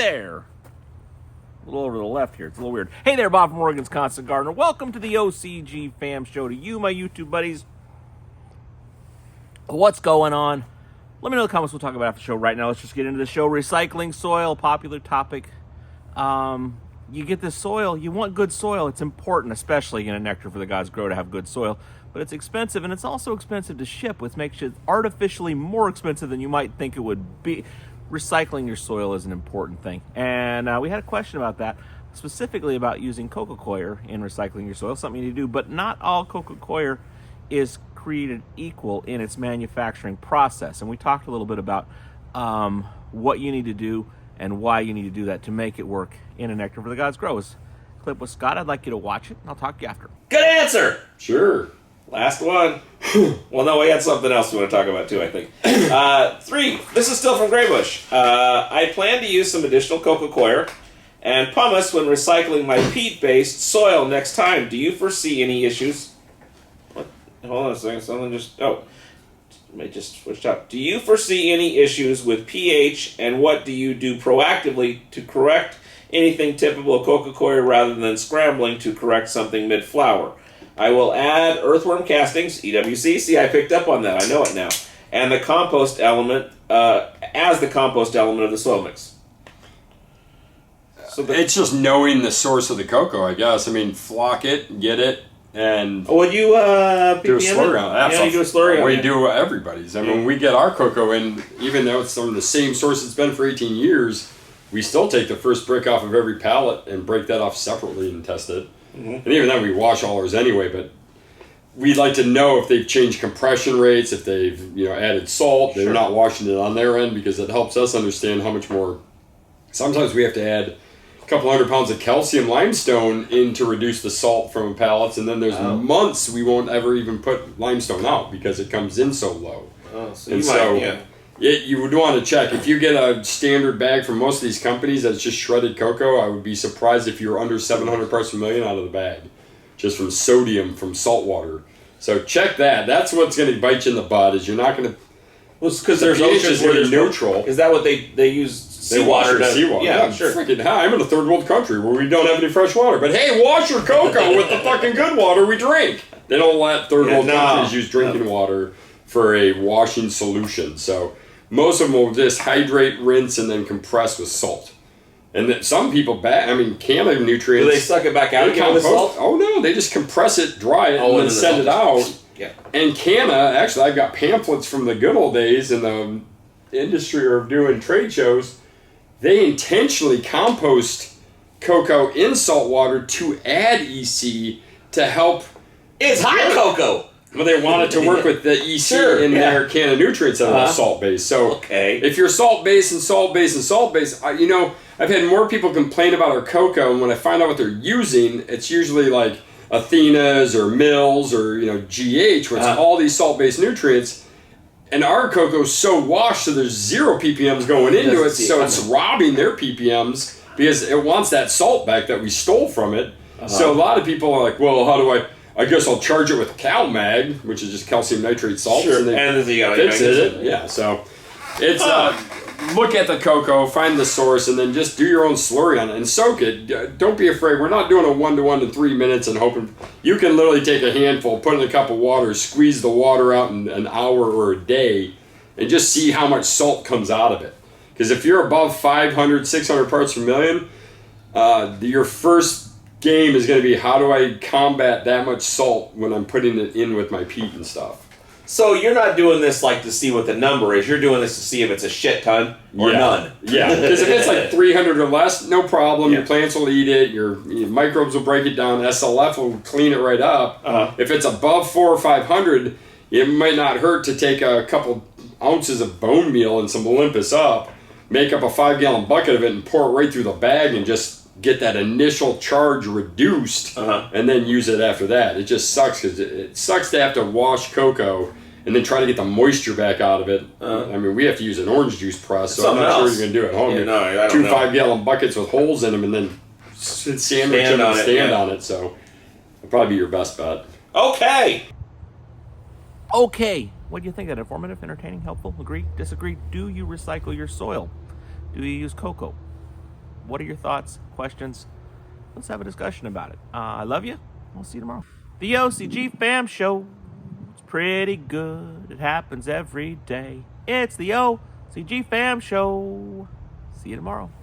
there. A little over to the left here. It's a little weird. Hey there, Bob from Oregon's Constant Gardener. Welcome to the OCG Fam Show. To you, my YouTube buddies. What's going on? Let me know in the comments. We'll talk about after the show. Right now, let's just get into the show. Recycling soil, popular topic. You get this soil. You want good soil. It's important, especially in a Nectar for the Gods Grow, to have good soil. But it's expensive, and it's also expensive to ship, which makes it artificially more expensive than you might think it would be. Recycling your soil is an important thing. And we had a question about that, specifically about using Coco Coir in recycling your soil, something you need to do. But not all Coco Coir is created equal in its manufacturing process. And we talked a little bit about what you need to do and why you need to do that to make it work in a Nectar for the Gods Grow. Clip with Scott. I'd like you to watch it, and I'll talk to you after. Good answer! Sure. Last one. Well, no, we had something else we want to talk about, too, I think. 3. This is still from Graybush. I plan to use some additional Coco Coir and pumice when recycling my peat-based soil next time. Do you foresee any issues? What? Hold on a second. Something just... Oh. I just switched up. Do you foresee any issues with pH, and what do you do proactively to correct anything typical of Coco Coir rather than scrambling to correct something mid-flower? I will add earthworm castings, EWC. See, I picked up on that. I know it now. And the compost element as the compost element of the soil mix. So it's just knowing the source of the cocoa, I guess. I mean, flock it, get it, and would you do a slurry on it. Yeah, you do a slurry on it. We do everybody's. I mean, when we get our cocoa in, even though it's from the same source it's been for 18 years, we still take the first brick off of every pallet and break that off separately and test it. Mm-hmm. And even then, we wash all ours anyway. But we'd like to know if they've changed compression rates, if they've added salt. They're not washing it on their end, because it helps us understand how much more. Sometimes we have to add a couple 100 pounds of calcium limestone in to reduce the salt from pallets, and then there's months we won't ever even put limestone out because it comes in so low. Oh, so you might, you would want to check. If you get a standard bag from most of these companies that's just shredded cocoa, I would be surprised if you're under 700 parts per million out of the bag, just from sodium from salt water. So check that. That's what's going to bite you in the butt. Is you're not going to. Well, it's because there's oceans where there's neutral. Is that what they use? Seawater. Seawater. Yeah, sure. Freaking hell! I'm in a third world country where we don't have any fresh water. But hey, wash your cocoa with the fucking good water we drink. They don't let third world countries use drinking water for a washing solution. So most of them will just hydrate, rinse, and then compress with salt. And then some people can of nutrients. Do they suck it back out again with salt? Oh no, they just compress it, dry it, and then send it out. Yeah. And actually, I've got pamphlets from the good old days in the industry of doing trade shows. They intentionally compost cocoa in salt water to add EC to help. It's hot cocoa! Well, they wanted to work with the EC in their can of nutrients that are salt-based. So if you're salt-based and salt-based and salt-based, I've had more people complain about our cocoa, and when I find out what they're using, it's usually like Athena's or Mills or GH, where it's all these salt-based nutrients. And our cocoa's so washed, so there's 0 ppms going into it, so it's robbing their ppms because it wants that salt back that we stole from it. So a lot of people are like, well, how do I guess I'll charge it with CalMag, which is just calcium nitrate salt. Sure, and then fix it. Yeah, so it's look at the cocoa, find the source, and then just do your own slurry on it and soak it. Don't be afraid. We're not doing a 1-to-1 in 3 minutes and hoping. You can literally take a handful, put it in a cup of water, squeeze the water out in an hour or a day, and just see how much salt comes out of it. Because if you're above 500, 600 parts per million, your first game is going to be, how do I combat that much salt when I'm putting it in with my peat and stuff? So you're not doing this to see what the number is. You're doing this to see if it's a shit ton or none. Yeah, because if it's like 300 or less, no problem. Your plants will eat it. Your microbes will break it down. SLF will clean it right up. If it's above 400 or 500, it might not hurt to take a couple ounces of bone meal and some Olympus up, make up a 5-gallon bucket of it, and pour it right through the bag and just get that initial charge reduced, and then use it after that. It just sucks because it sucks to have to wash cocoa and then try to get the moisture back out of it. I mean, we have to use an orange juice press, so I'm not sure you're going to do it at home. Yeah, 2 5-gallon buckets with holes in them, and then sandwich them and stand on it. So it'll probably be your best bet. Okay. What do you think? That informative, entertaining, helpful? Agree? Disagree? Do you recycle your soil? Do you use cocoa? What are your thoughts, questions? Let's have a discussion about it. I love you. We'll see you tomorrow. The OCG Fam Show. It's pretty good. It happens every day. It's the OCG Fam Show. See you tomorrow.